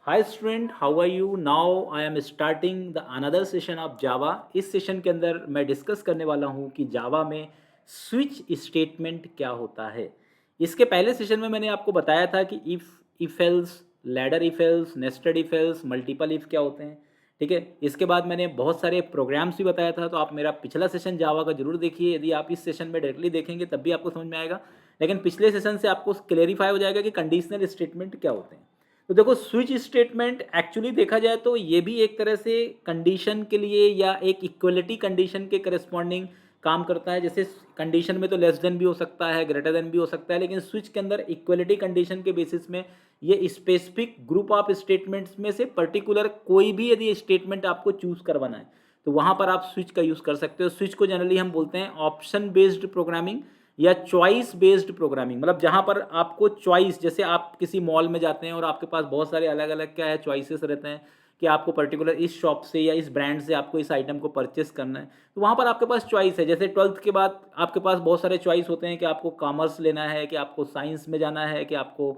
Hi student, how are you? Now I am starting the another session of Java. इस session के अंदर मैं discuss करने वाला हूँ कि जावा में स्विच स्टेटमेंट क्या होता है। इसके पहले सेशन में मैंने आपको बताया था कि if else, ladder if else, nested if else, multiple if क्या होते हैं। ठीक है, इसके बाद मैंने बहुत सारे प्रोग्राम्स भी बताया था, तो आप मेरा पिछला सेशन जावा का जरूर देखिए। यदि आप इस सेशन में डायरेक्टली देखेंगे तब भी आपको समझ में आएगा, लेकिन पिछले सेशन से आपको क्लेरिफाई हो जाएगा कि कंडीशनल स्टेटमेंट क्या होते हैं। तो देखो, स्विच स्टेटमेंट एक्चुअली देखा जाए तो ये भी एक तरह से कंडीशन के लिए या एक इक्वलिटी कंडीशन के करस्पॉन्डिंग काम करता है। जैसे कंडीशन में तो लेस देन भी हो सकता है, ग्रेटर देन भी हो सकता है, लेकिन स्विच के अंदर इक्वलिटी कंडीशन के बेसिस में ये स्पेसिफिक ग्रुप ऑफ स्टेटमेंट्स में से पर्टिकुलर कोई भी यदि स्टेटमेंट आपको चूज करवाना है तो वहां पर आप स्विच का यूज कर सकते हो। स्विच को जनरली हम बोलते हैं ऑप्शन बेस्ड प्रोग्रामिंग या चॉइस बेस्ड प्रोग्रामिंग। मतलब जहां पर आपको चॉइस, जैसे आप किसी मॉल में जाते हैं और आपके पास बहुत सारे अलग अलग क्या है चॉइसेस रहते हैं कि आपको पर्टिकुलर इस शॉप से या इस ब्रांड से आपको इस आइटम को परचेस करना है, तो वहां पर आपके पास चॉइस है। जैसे 12th के बाद आपके पास बहुत सारे चॉइस होते हैं कि आपको कॉमर्स लेना है, कि आपको साइंस में जाना है, कि आपको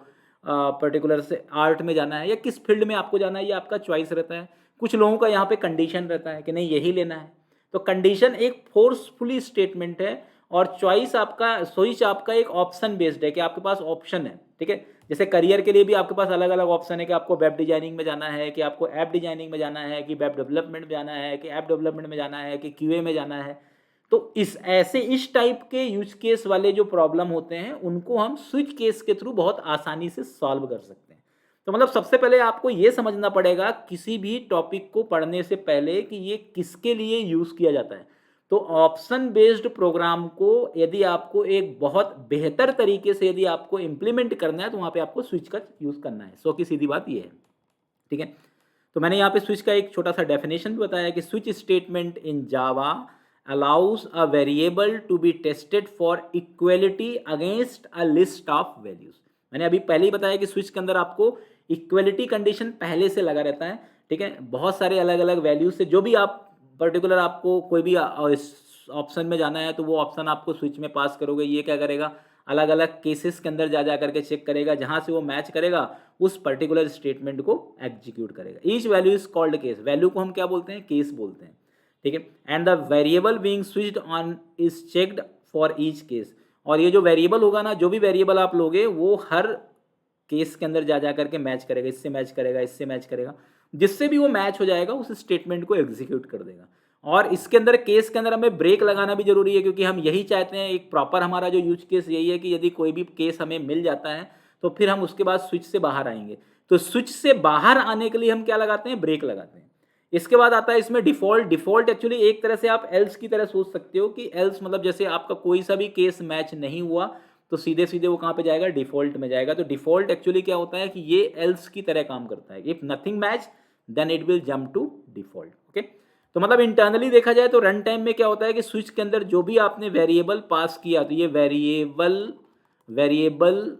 पर्टिकुलर से आर्ट में जाना है, या किस फील्ड में आपको जाना है, ये आपका चॉइस रहता है। कुछ लोगों का यहाँ पे कंडीशन रहता है कि नहीं यही लेना है। तो कंडीशन एक फोर्सफुली स्टेटमेंट है और चॉइस आपका, स्विच आपका एक ऑप्शन बेस्ड है कि आपके पास ऑप्शन है। ठीक है, जैसे करियर के लिए भी आपके पास अलग अलग ऑप्शन है कि आपको वेब डिजाइनिंग में जाना है, कि आपको ऐप डिजाइनिंग में जाना है, कि वेब डेवलपमेंट में जाना है, कि ऐप डेवलपमेंट में जाना है, कि क्यूए में जाना है। तो इस टाइप के यूज केस वाले जो प्रॉब्लम होते हैं उनको हम स्विच केस के थ्रू बहुत आसानी से सॉल्व कर सकते हैं। तो मतलब सबसे पहले आपको ये समझना पड़ेगा किसी भी टॉपिक को पढ़ने से पहले कि ये किसके लिए यूज किया जाता है। तो ऑप्शन बेस्ड प्रोग्राम को यदि आपको एक बहुत बेहतर तरीके से यदि आपको इंप्लीमेंट करना है तो वहां पे आपको स्विच का यूज करना है। सो की सीधी बात ये है। ठीक है, तो मैंने यहाँ पे स्विच का एक छोटा सा डेफिनेशन भी बताया कि switch statement in Java allows a variable to be tested for equality against a list of values. मैंने अभी पहले ही बताया कि स्विच के अंदर आपको इक्वलिटी कंडीशन पहले से लगा रहता है। ठीक है, बहुत सारे अलग अलग वैल्यूज से जो भी आप पर्टिकुलर आपको कोई भी ऑप्शन में जाना है तो वो ऑप्शन आपको स्विच में पास करोगे। ये क्या करेगा, अलग अलग केसेस के अंदर जा करके चेक करेगा, जहां से वो मैच करेगा उस पर्टिकुलर स्टेटमेंट को एग्जीक्यूट करेगा। Each value is called case. Value को हम क्या बोलते हैं, केस बोलते हैं। ठीक है, and the variable being switched on is checked for each case. और ये जो वेरिएबल होगा ना, जो भी वेरिएबल आप लोगे वो हर केस के अंदर जा करके मैच करेगा, इससे मैच करेगा, इससे मैच करेगा, जिससे भी वो मैच हो जाएगा उस स्टेटमेंट को एग्जीक्यूट कर देगा। और इसके अंदर केस के अंदर हमें ब्रेक लगाना भी जरूरी है, क्योंकि हम यही चाहते हैं, एक प्रॉपर हमारा जो यूज केस यही है कि यदि कोई भी केस हमें मिल जाता है तो फिर हम उसके बाद स्विच से बाहर आएंगे। तो स्विच से बाहर आने के लिए हम क्या लगाते हैं, ब्रेक लगाते हैं। इसके बाद आता है इसमें डिफॉल्ट। डिफॉल्ट एक्चुअली एक तरह से आप एल्स की तरह सोच सकते हो कि एल्स मतलब जैसे आपका कोई सा भी केस मैच नहीं हुआ तो सीधे सीधे वो कहाँ पे जाएगा, डिफॉल्ट में जाएगा। तो डिफॉल्ट एक्चुअली क्या होता है कि ये एल्स की तरह काम करता है। If nothing match then it will jump to default. Okay, तो मतलब इंटरनली देखा जाए तो रन टाइम में क्या होता है कि स्विच के अंदर जो भी आपने वेरिएबल पास किया तो ये variable variable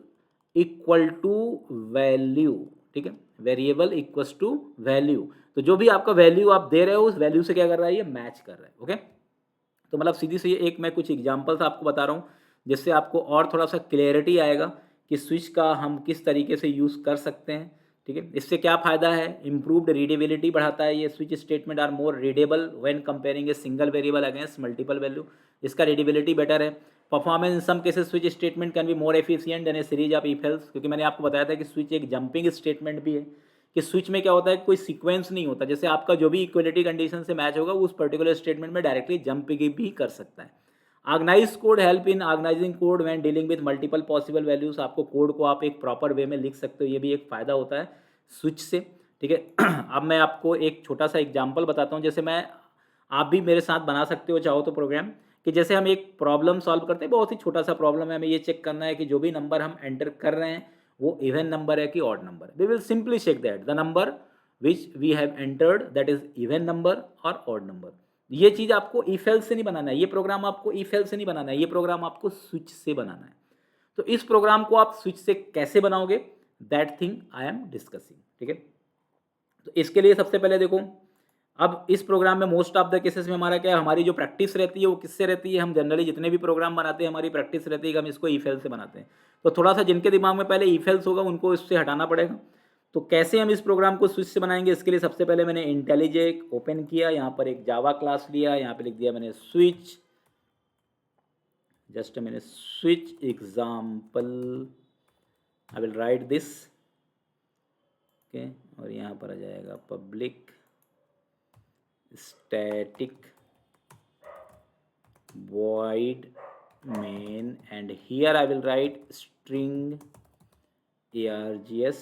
equal to value. ठीक है, वेरिएबल इक्वल्स टू वैल्यू। तो जो भी आपका वैल्यू आप दे रहे हो उस वैल्यू से क्या कर रहा है, ये मैच कर रहा है। ओके, तो मतलब सीधी सी एक मैं कुछ एग्जांपल्स आपको बता रहा हूँ जिससे आपको और थोड़ा सा क्लियरिटी आएगा कि स्विच का हम किस तरीके से यूज़ कर सकते हैं। ठीक है, इससे क्या फ़ायदा है, इम्प्रूव्ड रीडेबिलिटी बढ़ाता है। ये switch statement are more readable when comparing a single variable against multiple value. इसका रीडेबिलिटी बेटर है। Performance in some cases switch statement can be more efficient than a series of if else, क्योंकि मैंने आपको बताया था कि switch एक jumping statement भी है। कि स्विच में क्या होता है, कोई सीक्वेंस नहीं होता। जैसे आपका जो भी इक्वलिटी कंडीशन से मैच होगा उस पर्टिकुलर स्टेटमेंट में डायरेक्टली जंप भी कर सकता है। Organize code help in organizing code when dealing with multiple possible values. आपको कोड को आप एक प्रॉपर वे में लिख सकते हो, ये भी एक फ़ायदा होता है स्विच से। ठीक है, अब मैं आपको एक छोटा सा एग्जांपल बताता हूँ। जैसे मैं, आप भी मेरे साथ बना सकते हो चाहो तो प्रोग्राम, कि जैसे हम एक प्रॉब्लम सॉल्व करते हैं, बहुत ही छोटा सा प्रॉब्लम है। हमें ये चेक करना है कि जो भी नंबर हम एंटर कर रहे हैं वो इवन नंबर है कि odd number. We will simply check that the number which we have entered that is even number और ऑड नंबर। ये चीज़ आपको इफ एल्स से नहीं बनाना है, ये प्रोग्राम आपको इफ एल्स से नहीं बनाना है, ये प्रोग्राम आपको स्विच से बनाना है। तो इस प्रोग्राम को आप स्विच से कैसे बनाओगे, that thing I am discussing. ठीक है, तो इसके लिए सबसे पहले देखो, अब इस प्रोग्राम में मोस्ट ऑफ द केसेस में हमारा क्या है, हमारी जो प्रैक्टिस रहती है वो किससे रहती है, हम जनरली जितने भी प्रोग्राम बनाते हैं हमारी प्रैक्टिस रहती है कि हम इसको इफ एल्स से बनाते हैं। तो थोड़ा सा जिनके दिमाग में पहले इफ एल्स होगा उनको इससे हटाना पड़ेगा। तो कैसे हम इस प्रोग्राम को स्विच से बनाएंगे, इसके लिए सबसे पहले मैंने इंटेलिजे ओपन किया, यहाँ पर एक जावा क्लास लिया, यहाँ पे लिख दिया मैंने स्विच, जस्ट मैंने switch example, I will write this, okay, और यहाँ पर आ जाएगा public static void main and here I will write string args,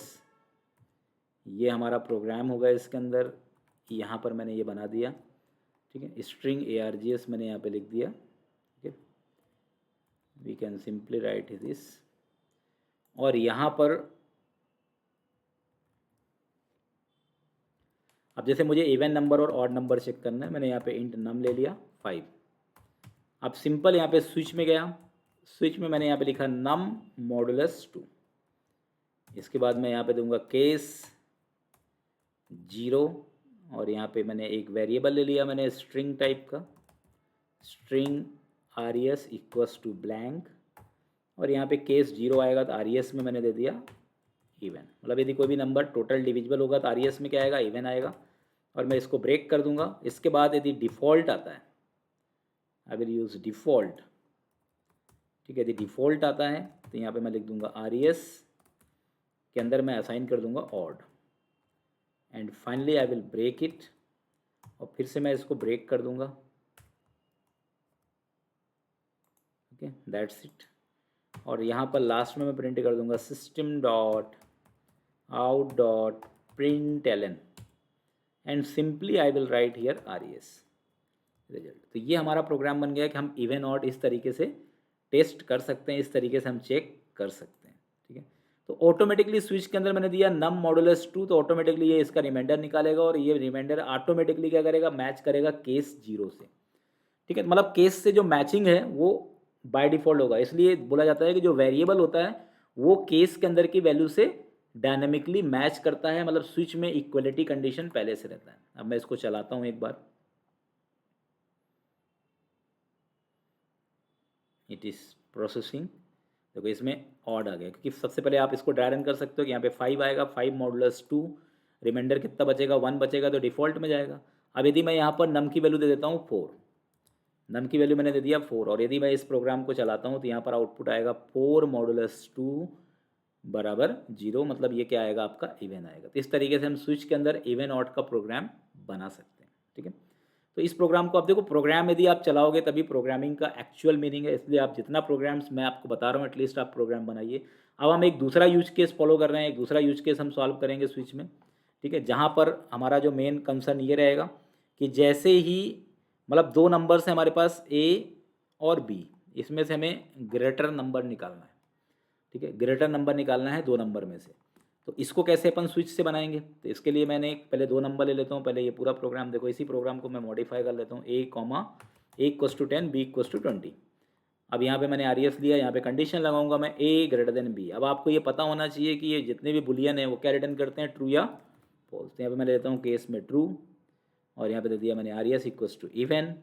ये हमारा प्रोग्राम होगा इसके अंदर, यहाँ पर मैंने ये बना दिया, ठीक है, स्ट्रिंग args मैंने यहाँ पे लिख दिया, ठीक है, we can simply write this, और यहाँ पर अब जैसे मुझे इवन नंबर और ऑड नंबर चेक करना है, मैंने यहाँ पे इंट नम ले लिया 5। अब सिंपल यहाँ पे स्विच में गया, स्विच में मैंने यहाँ पे लिखा नम मॉडुलस 2, इसके बाद मैं यहाँ पे दूंगा केस 0, और यहाँ पे मैंने एक वेरिएबल ले लिया मैंने स्ट्रिंग टाइप का, string res equals to blank, और यहाँ पे केस 0 आएगा तो res में मैंने दे दिया इवन, मतलब यदि कोई भी नंबर टोटल डिविजिबल होगा तो res में क्या आएगा, इवन आएगा, और मैं इसको ब्रेक कर दूंगा। इसके बाद यदि डिफ़ॉल्ट आता है, आई विल यूज़ डिफ़ॉल्ट, ठीक है, यदि डिफ़ॉल्ट आता है तो यहाँ पे मैं लिख दूंगा res के अंदर मैं असाइन कर दूंगा odd, and finally I will break it, और फिर से मैं इसको ब्रेक कर दूंगा, ओके, दैट्स इट, और यहाँ पर लास्ट में मैं प्रिंट कर दूंगा system dot out dot println, and simply I will write here res result. तो ये हमारा प्रोग्राम बन गया कि हम इवन ऑड इस तरीके से टेस्ट कर सकते हैं, इस तरीके से हम चेक कर सकते हैं, ठीक है। तो ऑटोमेटिकली स्विच के अंदर मैंने दिया नम मॉडुलस 2, तो ऑटोमेटिकली ये इसका रिमाइंडर निकालेगा, और ये रिमाइंडर ऑटोमेटिकली क्या करेगा, मैच करेगा केस 0 से, ठीक है, मतलब केस से जो मैचिंग है वो बाय डिफ़ॉल्ट होगा, इसलिए बोला जाता है कि जो वेरिएबल होता है वो केस के अंदर की वैल्यू से डायनेमिकली मैच करता है, मतलब स्विच में इक्वलिटी कंडीशन पहले से रहता है। अब मैं इसको चलाता हूँ एक बार, इट इज़ प्रोसेसिंग, देखो इसमें ऑड आ गया, क्योंकि सबसे पहले आप इसको ड्राई रन कर सकते हो कि यहाँ पे 5 आएगा, 5 मॉडुलस 2, रिमाइंडर कितना बचेगा, 1 बचेगा, तो डिफ़ॉल्ट में जाएगा। अब यदि मैं यहाँ पर नम की वैल्यू दे देता हूँ 4, नम की वैल्यू मैंने दे दिया 4, और यदि मैं इस प्रोग्राम को चलाता हूँ तो यहाँ पर आउटपुट आएगा 4 मॉडुलस 2 बराबर 0, मतलब ये क्या आएगा, आपका इवन आएगा। तो इस तरीके से हम स्विच के अंदर इवन ऑड का प्रोग्राम बना सकते हैं, ठीक है। तो इस प्रोग्राम को आप देखो, प्रोग्राम यदि आप चलाओगे तभी प्रोग्रामिंग का एक्चुअल मीनिंग है, इसलिए आप जितना प्रोग्राम्स मैं आपको बता रहा हूँ एटलीस्ट आप प्रोग्राम बनाइए। अब हम एक दूसरा यूज केस फॉलो कर रहे हैं, एक दूसरा यूज केस हम सॉल्व करेंगे स्विच में, ठीक है, जहाँ पर हमारा जो मेन कंसर्न ये रहेगा कि जैसे ही मतलब 2 नंबर्स हैं हमारे पास A और B, इसमें से हमें ग्रेटर नंबर निकालना है, ठीक है, ग्रेटर नंबर निकालना है 2 नंबर में से। तो इसको कैसे अपन स्विच से बनाएंगे, तो इसके लिए मैंने पहले 2 नंबर ले लेता हूँ, पहले ये पूरा प्रोग्राम देखो, इसी प्रोग्राम को मैं मॉडिफाई कर लेता हूँ, A equals to 10, B equals to 20। अब यहाँ पे मैंने res लिया, यहाँ पे कंडीशन लगाऊंगा मैं A ग्रेटर देन B। अब आपको ये पता होना चाहिए कि ये जितने भी बुलियन है वो क्या रिटर्न करते हैं, ट्रू या फॉल्स। तो यहाँ पे मैं लेता हूँ केस में ट्रू, और यहाँ पे दे दिया मैंने res इक्वल्स टू इवन,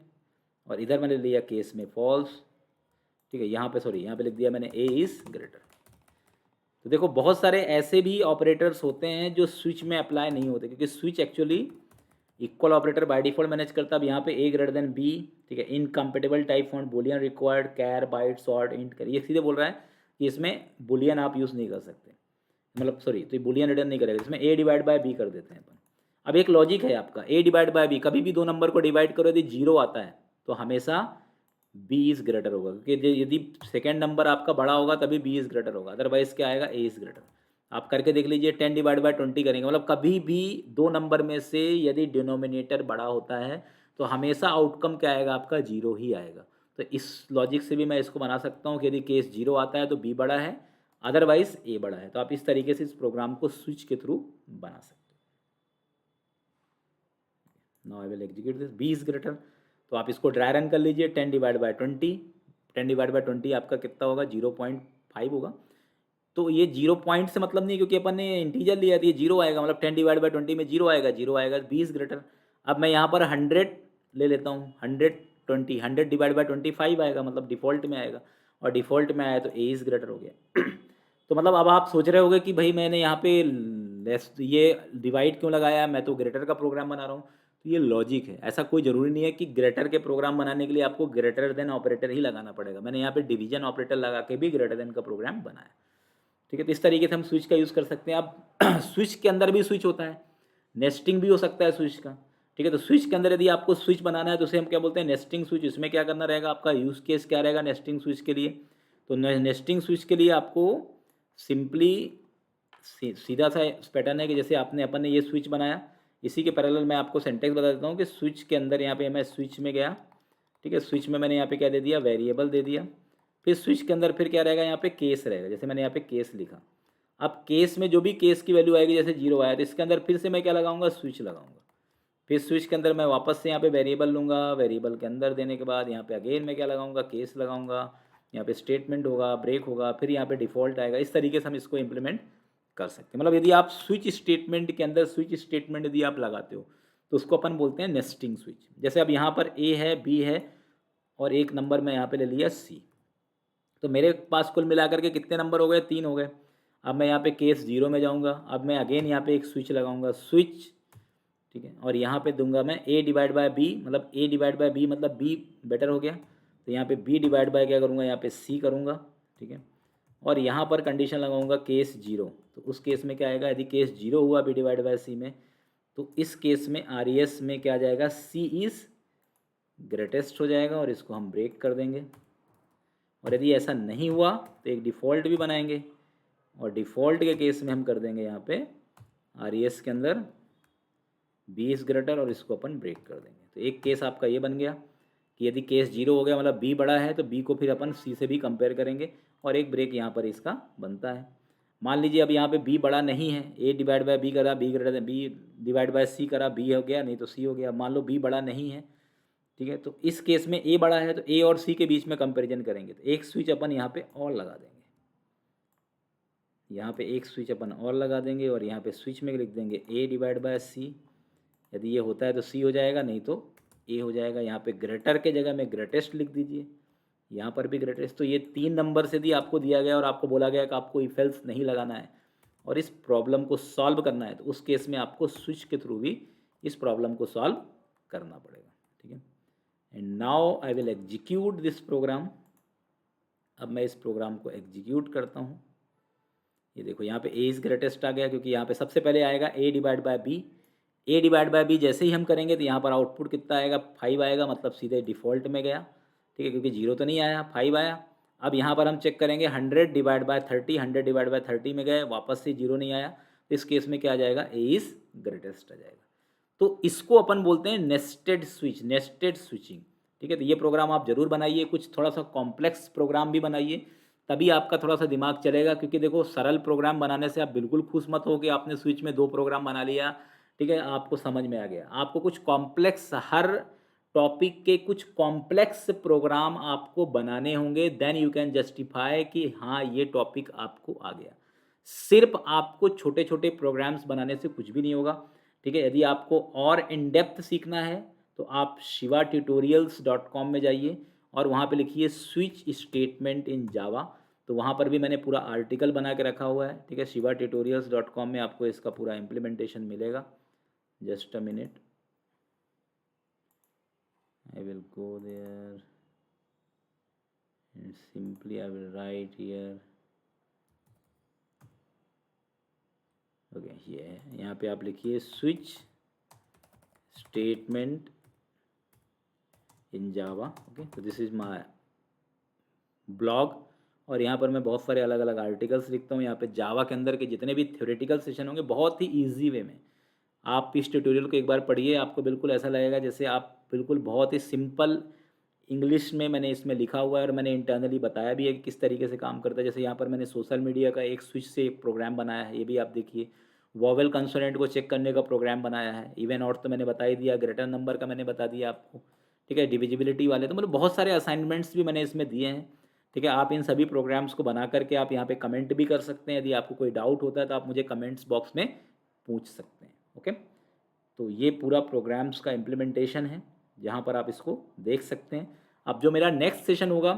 और इधर मैंने लिया केस में फॉल्स, ठीक है, यहाँ पे सॉरी यहाँ पे लिख दिया मैंने A इज़ ग्रेटर। तो देखो बहुत सारे ऐसे भी ऑपरेटर्स होते हैं जो स्विच में अप्लाई नहीं होते, क्योंकि switch actually equal operator by default manage करता है। अब यहाँ पे A ग्रेटर देन B, ठीक है, incompatible type font, boolean required, char, byte, short, int, कर, ये सीधे बोल रहा है कि इसमें बुलियन आप यूज़ नहीं कर सकते, मतलब सॉरी, तो ये बुलियन रिटर्न नहीं करेगा, इसमें A डिवाइड बाय B कर देते हैं अपन। अब एक लॉजिक है आपका, A डिवाइड बाय B, कभी भी 2 नंबर को डिवाइड करो यदि 0 आता है तो हमेशा B इज़ ग्रेटर होगा, क्योंकि यदि सेकेंड नंबर आपका बड़ा होगा तभी B इज़ ग्रेटर होगा, अदरवाइज क्या आएगा, A इज़ ग्रेटर। आप करके देख लीजिए, 10 डिवाइड बाय 20 करेंगे, मतलब कभी भी 2 नंबर में से यदि डिनोमिनेटर बड़ा होता है तो हमेशा आउटकम क्या आएगा, आपका 0 ही आएगा। तो इस लॉजिक से भी मैं इसको बना सकता हूँ कि यदि केस 0 आता है तो B बड़ा है, अदरवाइज A बड़ा है। तो आप इस तरीके से इस प्रोग्राम को स्विच के थ्रू बना सकते हैं। Now I will execute this, B is greater, तो आप इसको ड्राई रन कर लीजिए, 10 डिवाइड बाय 20, 10 डिवाइड बाय 20 आपका कितना होगा, 0.5 होगा। तो ये 0 पॉइंट से मतलब नहीं, क्योंकि अपन ने इंटीजर लिया था, ये 0 आएगा, मतलब 10 डिवाइड बाय 20 में 0 आएगा, 0 आएगा, 20 ग्रेटर। अब मैं यहाँ पर 100 ले लेता हूँ, 120, 100 डिवाइड बाय 25 आएगा, मतलब डिफ़ॉल्ट में आएगा, और डिफ़ॉल्ट में आया तो A इज़ ग्रेटर हो गया। तो मतलब अब आप सोच रहे होगे कि भाई मैंने यहाँ पे लेस, ये डिवाइड क्यों लगाया है, मैं तो ग्रेटर का प्रोग्राम बना रहा हूँ, तो ये लॉजिक है। ऐसा कोई ज़रूरी नहीं है कि ग्रेटर के प्रोग्राम बनाने के लिए आपको ग्रेटर देन ऑपरेटर ही लगाना पड़ेगा। मैंने यहाँ पे डिवीजन ऑपरेटर लगा के भी ग्रेटर देन का प्रोग्राम बनाया। ठीक है, तो इस तरीके से हम स्विच का यूज़ कर सकते हैं। अब स्विच के अंदर भी स्विच होता है, नेस्टिंग भी हो सकता है स्विच का। ठीक है, तो स्विच के अंदर यदि आपको स्विच बनाना है तो उसे हम क्या बोलते हैं, नेस्टिंग स्विच। इसमें क्या करना रहेगा, आपका यूज़ केस क्या रहेगा नेस्टिंग स्विच के लिए, तो नेस्टिंग स्विच के लिए आपको सिंपली सीधा सा पैटर्न है कि जैसे अपन ने ये स्विच बनाया, इसी के पैरेलल मैं आपको सेंटेक्स बता देता हूँ कि स्विच के अंदर यहाँ पे मैं स्विच में गया। ठीक है, स्विच में मैंने यहाँ पे क्या दे दिया, वेरिएबल दे दिया। फिर स्विच के अंदर फिर क्या रहेगा, यहाँ पे केस रहेगा, जैसे मैंने यहाँ पे केस लिखा। अब केस में जो भी केस की वैल्यू आएगी, जैसे 0 आया तो इसके अंदर फिर से मैं क्या लगाऊंगा, स्विच लगाऊंगा। फिर स्विच के अंदर मैं वापस से यहाँ पे वेरिएबल लूँगा, वेरिएबल के अंदर देने के बाद यहाँ पे अगेन मैं क्या लगाऊंगा, केस लगाऊंगा। यहाँ पे स्टेटमेंट होगा, ब्रेक होगा, फिर यहाँ पे डिफ़ॉल्ट आएगा। इस तरीके से हम इसको इम्प्लीमेंट कर सकते हैं। मतलब यदि आप स्विच स्टेटमेंट के अंदर स्विच स्टेटमेंट यदि आप लगाते हो तो उसको अपन बोलते हैं नेस्टिंग स्विच। जैसे अब यहाँ पर ए है, बी है, और एक नंबर मैं यहाँ पे ले लिया सी, तो मेरे पास कुल मिलाकर के कितने नंबर हो गए, 3 हो गए। अब मैं यहाँ पे केस 0 में जाऊँगा, अब मैं अगेन यहाँ पे एक स्विच लगाऊंगा, स्विच। ठीक है, और यहाँ पे दूंगा मैं a डिवाइड बाय बी, मतलब a डिवाइड बाय बी मतलब b बेटर हो गया, तो यहाँ पे b डिवाइड बाय क्या करूँगा, यहाँ पे c करूँगा। ठीक है, और यहाँ पर कंडीशन लगाऊंगा केस 0, तो उस केस में क्या आएगा, यदि केस 0 हुआ b डिवाइड बाय c में, तो इस केस में RES में क्या आ जाएगा, c इज़ ग्रेटेस्ट हो जाएगा, और इसको हम ब्रेक कर देंगे। और यदि ऐसा नहीं हुआ तो एक डिफ़ॉल्ट भी बनाएंगे, और डिफ़ॉल्ट के केस में हम कर देंगे यहाँ पे RES के अंदर बी इज़ ग्रेटर, और इसको अपन ब्रेक कर देंगे। तो एक केस आपका ये बन गया कि यदि केस 0 हो गया मतलब बी बड़ा है, तो बी को फिर अपन सी से भी कंपेयर करेंगे, और एक ब्रेक यहाँ पर इसका बनता है। मान लीजिए अब यहाँ पे बी बड़ा नहीं है, ए डिवाइड बाय बी करा, B greater B divide by C करा, बी हो गया, नहीं तो सी हो गया। मान लो बी बड़ा नहीं है, ठीक है, तो इस केस में ए बड़ा है, तो ए और सी के बीच में कंपेरिजन करेंगे, तो एक स्विच अपन यहाँ पे और लगा देंगे, यहाँ पे एक स्विच अपन और लगा देंगे, और यहाँ पे स्विच में लिख देंगे ए डिवाइड बाय सी। यदि ये होता है तो सी हो जाएगा, नहीं तो ए हो जाएगा। यहाँ पे ग्रेटर के जगह में ग्रेटेस्ट लिख दीजिए, यहाँ पर भी ग्रेटेस्ट। तो ये 3 नंबर से भी आपको दिया गया और आपको बोला गया कि आपको इफ एल्स नहीं लगाना है और इस प्रॉब्लम को सॉल्व करना है, तो उस केस में आपको स्विच के थ्रू भी इस प्रॉब्लम को सॉल्व करना पड़ेगा। ठीक है, and now I will execute this program. अब मैं इस प्रोग्राम को एग्जीक्यूट करता हूँ। ये देखो यहाँ पे ए इज़ ग्रेटेस्ट आ गया, क्योंकि यहाँ पे सबसे पहले आएगा A divide by B. A divide by B जैसे ही हम करेंगे तो यहाँ पर आउटपुट कितना आएगा, 5 आएगा, मतलब सीधे डिफ़ॉल्ट में गया। ठीक है, क्योंकि 0 तो नहीं आया, 5 आया। अब यहाँ पर हम चेक करेंगे 100 डिवाइड बाय 30, 100 डिवाइड बाय 30 में गए, वापस से 0 नहीं आया, तो इस केस में क्या आ जाएगा, ए इज़ ग्रेटेस्ट आ जाएगा। तो इसको अपन बोलते हैं नेस्टेड स्विच, नेस्टेड स्विचिंग। ठीक है, तो ये प्रोग्राम आप ज़रूर बनाइए, कुछ थोड़ा सा कॉम्प्लेक्स प्रोग्राम भी बनाइए, तभी आपका थोड़ा सा दिमाग चलेगा। क्योंकि देखो, सरल प्रोग्राम बनाने से आप बिल्कुल खुश मत हो कि आपने स्विच में 2 प्रोग्राम बना लिया। ठीक है, आपको समझ में आ गया। आपको कुछ कॉम्प्लेक्स, हर टॉपिक के कुछ कॉम्प्लेक्स प्रोग्राम आपको बनाने होंगे, देन यू कैन जस्टिफाई कि हाँ ये टॉपिक आपको आ गया। सिर्फ आपको छोटे छोटे प्रोग्राम्स बनाने से कुछ भी नहीं होगा। ठीक है, यदि आपको और इन डेप्थ सीखना है तो आप shivattutorials.com में जाइए और वहाँ पे लिखिए स्विच स्टेटमेंट इन जावा, तो वहाँ पर भी मैंने पूरा आर्टिकल बना के रखा हुआ है। ठीक है, shivattutorials.com में आपको इसका पूरा इम्प्लीमेंटेशन मिलेगा। Just a minute, I will go there and simply I will write here. Okay, ये है, यहाँ पे आप लिखिए switch statement in Java. Okay, तो दिस इज़ माय ब्लॉग, और यहाँ पर मैं बहुत सारे अलग अलग आर्टिकल्स लिखता हूँ। यहाँ पे जावा के अंदर के जितने भी थ्योरेटिकल सेशन होंगे बहुत ही ईजी वे में आप इस ट्यूटोरियल को एक बार पढ़िए, आपको बिल्कुल ऐसा लगेगा जैसे आप बिल्कुल बहुत ही सिंपल इंग्लिश में मैंने इसमें लिखा हुआ है, और मैंने इंटरनली बताया भी है कि किस तरीके से काम करता है। जैसे यहाँ पर मैंने सोशल मीडिया का एक स्विच से प्रोग्राम बनाया है, ये भी आप देखिए। वॉवेल कंसोनेंट को चेक करने का प्रोग्राम बनाया है। इवन और तो मैंने बता ही दिया, ग्रेटर नंबर का मैंने बता दिया आपको। ठीक है, डिविजिबिलिटी वाले, तो मतलब बहुत सारे असाइनमेंट्स भी मैंने इसमें दिए हैं। ठीक है, आप इन सभी प्रोग्राम्स को बना करके आप यहाँ पे कमेंट भी कर सकते हैं। यदि आपको कोई डाउट होता है तो आप मुझे कमेंट्स बॉक्स में पूछ सकते हैं। ओके, तो ये पूरा प्रोग्राम्स का इम्प्लीमेंटेशन है, जहाँ पर आप इसको देख सकते हैं। अब जो मेरा नेक्स्ट सेशन होगा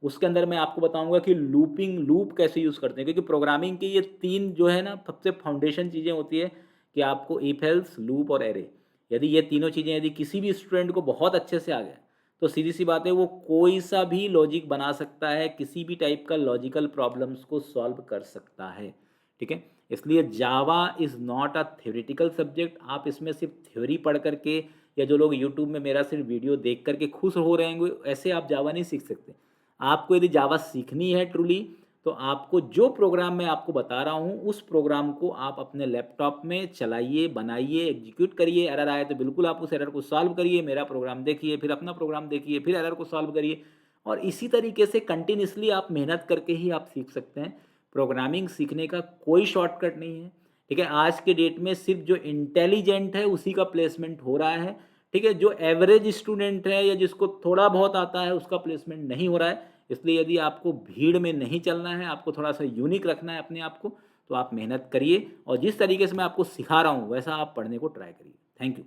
उसके अंदर मैं आपको बताऊंगा कि लूप कैसे यूज़ करते हैं, क्योंकि प्रोग्रामिंग की ये 3 जो है ना सबसे फाउंडेशन चीज़ें होती है कि आपको इफ एल्स, लूप और एरे। यदि ये तीनों चीज़ें यदि किसी भी स्टूडेंट को बहुत अच्छे से आ गया, तो सीधी सी बात है वो कोई सा भी लॉजिक बना सकता है, किसी भी टाइप का लॉजिकल प्रॉब्लम्स को सॉल्व कर सकता है। ठीक है, इसलिए जावा is not a theoretical subject. आप इसमें सिर्फ थ्योरी पढ़ करके या जो लोग यूट्यूब में मेरा सिर्फ वीडियो देख करके खुश हो रहे होंगे, ऐसे आप जावा नहीं सीख सकते। आपको यदि जावा सीखनी है ट्रूली, तो आपको जो प्रोग्राम मैं आपको बता रहा हूँ उस प्रोग्राम को आप अपने लैपटॉप में चलाइए, बनाइए, एग्जीक्यूट करिए। एरर आए तो बिल्कुल आप उस एरर को सॉल्व करिए, मेरा प्रोग्राम देखिए, फिर अपना प्रोग्राम देखिए, फिर एरर को सॉल्व करिए, और इसी तरीके से कंटिन्यूसली आप मेहनत करके ही आप सीख सकते हैं। प्रोग्रामिंग सीखने का कोई शॉर्टकट नहीं है। ठीक है, आज के डेट में सिर्फ जो इंटेलिजेंट है उसी का प्लेसमेंट हो रहा है। ठीक है, जो एवरेज स्टूडेंट है या जिसको थोड़ा बहुत आता है उसका प्लेसमेंट नहीं हो रहा है। इसलिए यदि आपको भीड़ में नहीं चलना है, आपको थोड़ा सा यूनिक रखना है अपने आप को, तो आप मेहनत करिए और जिस तरीके से मैं आपको सिखा रहा हूँ वैसा आप पढ़ने को ट्राई करिए। Thank you.